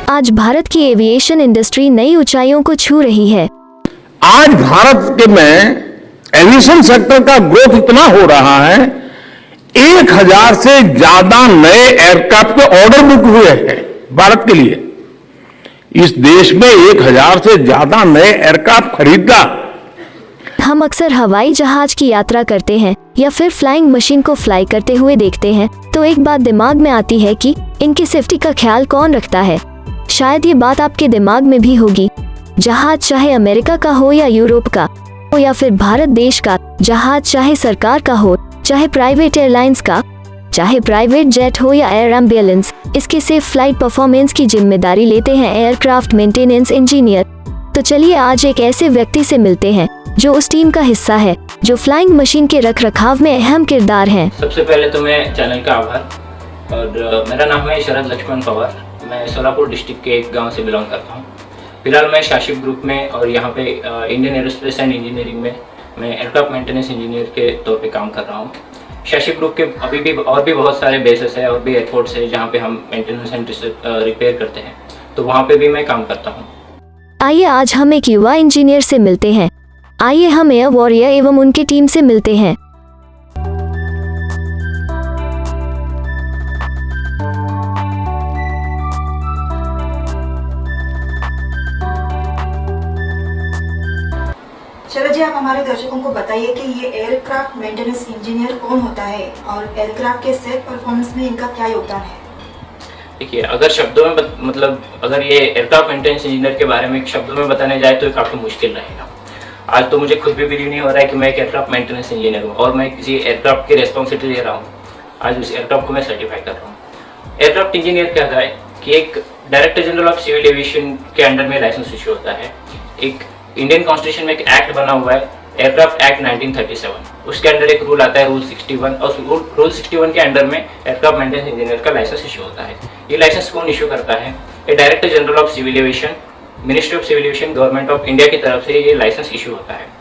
आज भारत की aviation industry नई ऊंचाइयों को छू रही है। आज भारत के में एविएशन सेक्टर का ग्रोथ इतना हो रहा है, 1000 से ज्यादा नए एयरक्राफ्ट के ऑर्डर बुक हुए हैं भारत के लिए। इस देश में 1000 से ज्यादा नए एयरक्राफ्ट खरीदा। हम अक्सर हवाई जहाज की यात्रा करते हैं या फिर फ्लाइंग मशीन को फ्लाई करते हुए देखते हैं तो एक बात दिमाग में आती है कि इनकी सेफ्टी का ख्याल कौन रखता है। शायद ये बात आपके दिमाग में भी होगी। जहाज चाहे अमेरिका का हो या यूरोप का हो या फिर भारत देश का, जहाज चाहे सरकार का हो, चाहे प्राइवेट एयरलाइंस का, चाहे प्राइवेट जेट हो या एयर एम्बुलेंस, इसके सेफ फ्लाइट परफॉर्मेंस की जिम्मेदारी लेते हैं एयरक्राफ्ट मेंटेनेंस इंजीनियर। तो चलिए आज एक ऐसे व्यक्ति से मिलते हैं जो उस टीम का हिस्सा है जो फ्लाइंग मशीन के रखरखाव में अहम किरदार हैं। सबसे पहले तो मैं चैनल का आभार। और मेरा नाम है शरद लक्ष्मण पवार। मैं सोलापुर डिस्ट्रिक्ट के एक गांव से बिलोंग करता हूं। फिलहाल मैं शाशिब ग्रुप में और यहां पे इंडियन एरोस्पेस एंड इंजीनियरिंग में मैं एयरक्राफ्ट मेंटेनेंस इंजीनियर के तौर पे काम कर रहा हूं। शाशिब ग्रुप के अभी भी और भी बहुत सारे बेसेस है और भी एयरपोर्ट्स है जहां पे हम मेंटेनेंस एंड रिपेयर करते हैं, तो वहाँ पे भी मैं काम करता हूँ। आइए आज हम एक युवा इंजीनियर से मिलते हैं। आइए हम एयर वॉरियर एवं उनकी टीम से मिलते हैं। शरद जी, आप हमारे दर्शकों को बताइए कि ये एयरक्राफ्ट मेंटेनेंस इंजीनियर कौन होता है और एयरक्राफ्ट के सेफ परफॉर्मेंस में इनका क्या योगदान है। देखिए, अगर शब्दों में मतलब अगर ये एयरक्राफ्ट मेंटेनेंस इंजीनियर के बारे में शब्दों में बताने जाए तो काफ़ी मुश्किल रहेगा। आज तो मुझे खुद भी बिलीव नहीं हो रहा है कि मैं एक एयरक्राफ्ट मेंटेनेंस इंजीनियर हूँ और मैं किसी एयरक्राफ्ट की रेस्पॉन्सिबिलिटी ले रहा हूँ। आज उस एयरक्राफ्ट को मैं सर्टिफाई कर रहा हूँ। एयरक्राफ्ट इंजीनियर क्या है कि एक director general of civil aviation के अंडर में लाइसेंस इशू होता है। एक इंडियन कॉन्स्टिट्यूशन में एक एक्ट बना हुआ है, एयरक्राफ्ट एक्ट 1937। उसके अंडर एक रूल आता है, रूल 61, और रूल 61 के अंडर में एयरक्राफ्ट मेंटेनेंस इंजीनियर का लाइसेंस इशू होता है। ये लाइसेंस कौन इशू करता है? ये director general of civil aviation, ministry of civil aviation, government of India की तरफ से ये लाइसेंस इशू होता है।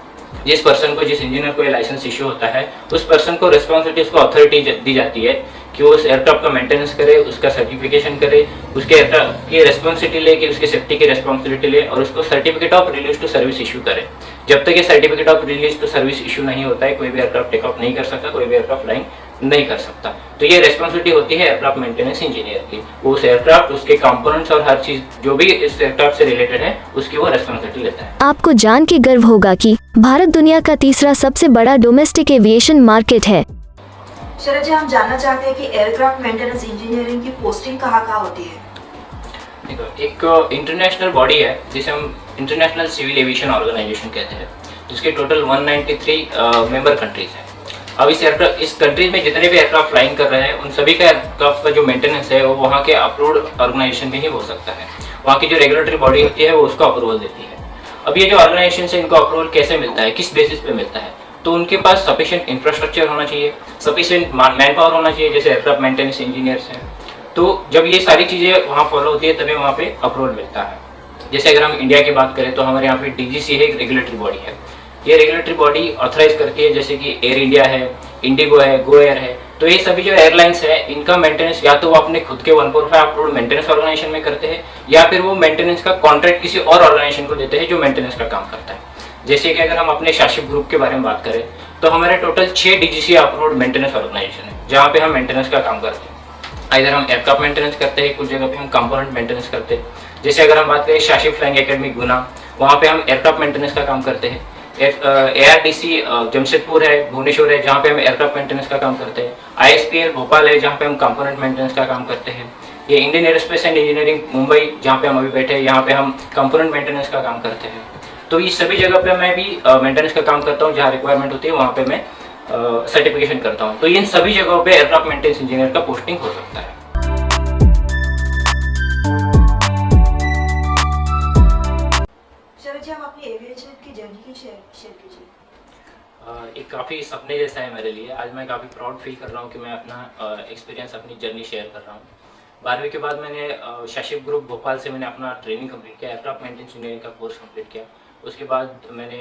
जिस पर्सन को, जिस इंजीनियर को ये लाइसेंस इशू होता है, उस पर्सन को रिस्पॉन्सिबिलिटी, उसको अथॉरिटी दी जाती है कि वो उस एयरक्राफ्ट का मेंटेनेंस करे, उसका सर्टिफिकेशन करे, उसके एयरक्राफ्ट की रिस्पॉन्सिबिलिटी ले, कि उसकी सेफ्टी की रिस्पॉन्सिबिलिटी ले और उसको certificate of release to service issue करे। जब तक ये certificate of release to service issue नहीं होता है, कोई भी एयरक्राफ्ट टेक ऑफ नहीं कर सकता, कोई भी एयरक्राफ्ट फ्लाइंग नहीं कर सकता। तो ये रिस्पॉन्सिबिलिटी होती है एयरक्राफ्ट मेंटेनेंस इंजीनियर की। वो उस एयरक्राफ्ट, उसके कंपोनेंट्स और हर चीज जो भी इस एयरक्राफ्ट से रिलेटेड है उसकी वो रिस्पॉन्सिबिलिटी लेता है। आपको जान के गर्व होगा कि भारत दुनिया का तीसरा सबसे बड़ा डोमेस्टिक एविएशन मार्केट है। शरद जी, हम जानना चाहते हैं कि एयरक्राफ्ट मेंटेनेंस इंजीनियरिंग की पोस्टिंग कहाँ होती है। देखो, एक इंटरनेशनल बॉडी है जिसे हम इंटरनेशनल सिविल एविएशन ऑर्गेनाइजेशन कहते हैं, जिसके टोटल 193 मेंबर कंट्रीज हैं। अब इस कंट्रीज में जितने भी एयरक्राफ्ट फ्लाइंग कर रहे हैं उन सभी का एयरक्राफ्ट का जो मेंटेनेंस है वो वहाँ के अप्रूव्ड ऑर्गेनाइजेशन में ही हो सकता है। वहाँ की जो रेगुलेटरी बॉडी होती है वो उसको अप्रूवल देती है। अब ये जो ऑर्गेनाइजेशन है इनको अप्रूवल कैसे मिलता है, किस बेसिस पे मिलता है? तो उनके पास सफिशिएंट इंफ्रास्ट्रक्चर होना चाहिए, सफिशिएंट मैन पावर होना चाहिए, जैसे एयरक्राफ्ट मेंटेनेंस इंजीनियर्स हैं। तो जब ये सारी चीज़ें वहाँ फॉलो होती है तभी वहाँ पे अप्रूवल मिलता है। जैसे अगर हम इंडिया की बात करें तो हमारे यहाँ पे डीजीसी है, एक रेगुलेटरी बॉडी है। ये रेगुलेटरी बॉडी ऑथराइज करती है, जैसे कि एयर इंडिया है, इंडिगो है, गो एयर है। तो ये सभी जो एयरलाइंस है इनका मेंटेनेंस या तो वो अपने खुद के 145 अप्रूव्ड मेंटेनेंस ऑर्गेनाइजेशन में करते हैं या फिर वो मेंटेनेंस का कॉन्ट्रैक्ट किसी और ऑर्गेनाइजेशन को देते हैं जो मेंटेनेंस का काम करता है। जैसे कि अगर हम अपने शाशिब ग्रुप के बारे में बात करें तो हमारे total 6 DGC approved maintenance organisation है जहाँ पे हम मेंटेनेंस का काम करते हैं। इधर हम एयरक्राफ्ट मेंटेनेंस करते हैं, कुछ जगह पे हम कंपोनेंट मेंटेनेंस करते हैं। जैसे अगर हम बात करें शाशिब फ्लाइंग एकेडमी गुना, वहाँ पे हम एयरक्राफ्ट मेंटेनेंस का काम करते हैं। ARDC जमशेदपुर है, भुवनेश्वर है, जहाँ पे हम एयरक्राफ्ट मेंटेनेंस का काम करते हैं। ISPL भोपाल है, जहाँ पे हम कंपोनेंट मेंटेनेंस का काम करते हैं। ये Indian aerospace and engineering Mumbai, जहाँ पे हम अभी बैठे हैं, यहाँ पे हम कंपोनेंट मेंटेनेंस का काम करते हैं। तो इस सभी जगह पे मैं भी मेंटेनेंस का काम करता हूँ, जहाँ रिक्वायरमेंट होती है वहाँ पे मैं सर्टिफिकेशन करता हूँ। तो इन सभी जगहों पे एयरक्राफ्ट मेंटेनेंस इंजीनियर का पोस्टिंग हो सकता है। शरद जी, हम अपनी एविएशन की जर्नी की शेयर कीजिए। एक काफ़ी सपने जैसा है मेरे लिए। आज मैं काफ़ी प्राउड फील कर रहा हूँ कि मैं अपना एक्सपीरियंस, अपनी जर्नी शेयर कर रहा हूँ। 12वीं के बाद मैंने शाशिब ग्रुप भोपाल से मैंने अपना ट्रेनिंग कंप्लीट किया, एयरक्राफ्ट मेंटेनेंस इंजीनियरिंग का कोर्स कंप्लीट किया। उसके बाद मैंने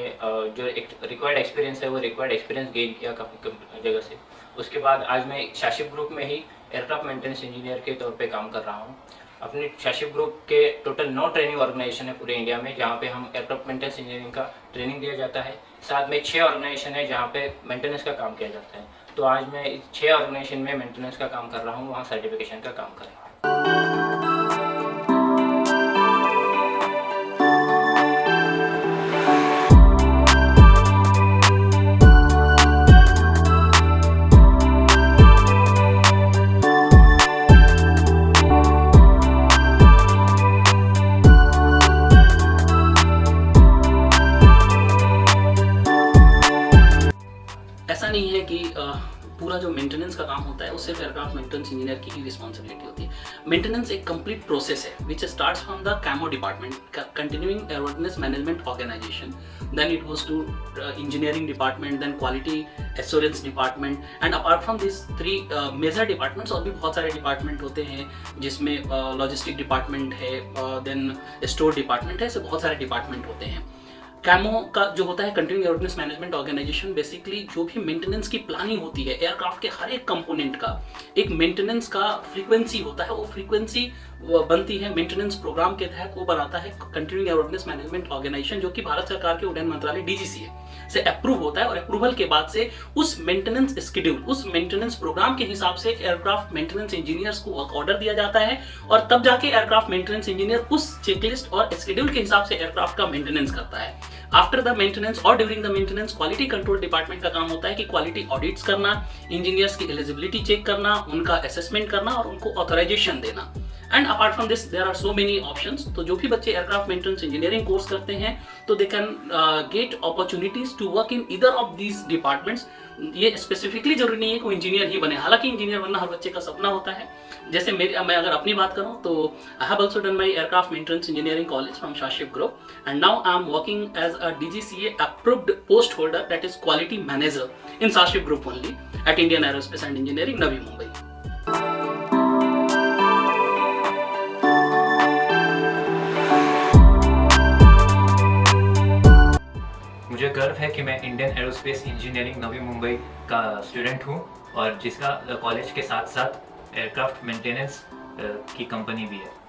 जो एक रिक्वायर्ड एक्सपीरियंस है वो रिक्वायर्ड एक्सपीरियंस गेन किया काफ़ी जगह से। उसके बाद आज मैं शाशिब ग्रुप में ही एयरक्राफ्ट मेंटेनेंस इंजीनियर के तौर पे काम कर रहा हूँ। अपने शाशिप ग्रुप के टोटल 9 ट्रेनिंग ऑर्गेनाइजेशन है पूरे इंडिया में, जहाँ पे हम एयरक्राफ्ट मेंटेनेंस इंजीनियरिंग का ट्रेनिंग दिया जाता है। साथ में 6 ऑर्गेनाइजेशन है जहाँ पे मेंटेनेंस का काम किया जाता है। तो आज मैं इस 6 ऑर्गेनाइजेशन में मेंटेनेंस का काम कर रहा हूँ, वहाँ सर्टिफिकेशन का काम कर रहा हूँ। ऐसा नहीं है कि पूरा जो मेंटेनेंस का काम होता है वो सिर्फ एयरक्राफ्ट मेंटेनेंस इंजीनियर की ही रिस्पॉन्सिबिलिटी होती है। मेंटेनेंस एक कंप्लीट प्रोसेस है which starts from the CAMO department, continuing airworthiness management organisation, then it goes to engineering department, then quality assurance department, and apart from this 3 major departments और भी बहुत सारे department होते हैं, जिसमें लॉजिस्टिक डिपार्टमेंट है, then store department है, ऐसे बहुत सारे डिपार्टमेंट होते हैं। कैमो का जो होता है continuing airworthiness management organisation, basically जो भी मेंटेनेंस की प्लानिंग होती है एयरक्राफ्ट के हर एक कंपोनेंट का एक मेंटेनेंस का फ्रीक्वेंसी होता है, वो फ्रीक्वेंसी बनती है मेंटेनेंस प्रोग्राम के तहत, वो बनाता है कंटिन्यूइंग एयरवर्थिनेस मैनेजमेंट ऑर्गेनाइजेशन, जो कि भारत सरकार के उड्डयन मंत्रालय DGCA से अप्रूव होता है। और अप्रूवल के बाद से उस मेंटेनेंस शेड्यूल, उस मेंटेनेंस प्रोग्राम के हिसाब से एयरक्राफ्ट मेंटेनेंस इंजीनियर्स को वर्क ऑर्डर दिया जाता है, और तब जाके एयरक्राफ्ट मेंटेनेंस इंजीनियर उस चेकलिस्ट और शेड्यूल के हिसाब से एयरक्राफ्ट का मेंटेनेंस करता है। आफ्टर द मेंटेनेंस और during the maintenance quality control department का काम होता है कि क्वालिटी ऑडिट्स करना, इंजीनियर्स की एलिजिबिलिटी चेक करना, उनका असेसमेंट करना और उनको ऑथराइजेशन देना। And apart from this there are so many options. तो जो भी बच्चे एयरक्राफ्ट मेंटेनेंस इंजीनियरिंग कोर्स करते हैं तो they can get opportunities to work in either of these departments. ये स्पेसिफिकली जरूरी नहीं है कि वो इंजीनियर ही बने, हालांकि इंजीनियर बनना हर बच्चे का सपना होता है। जैसे मैं अगर अपनी बात करूं तो I have also done my aircraft maintenance engineering college from शाशिप group, and now I am working as a DGCA approved post holder, that is quality manager in Shaship Group only at Indian Aerospace and Engineering, Navi Mumbai. मुझे गर्व है कि मैं Indian aerospace engineering Navi Mumbai का student हूँ, और जिसका college के साथ साथ एयरक्राफ्ट मेंटेनेंस की कंपनी भी है।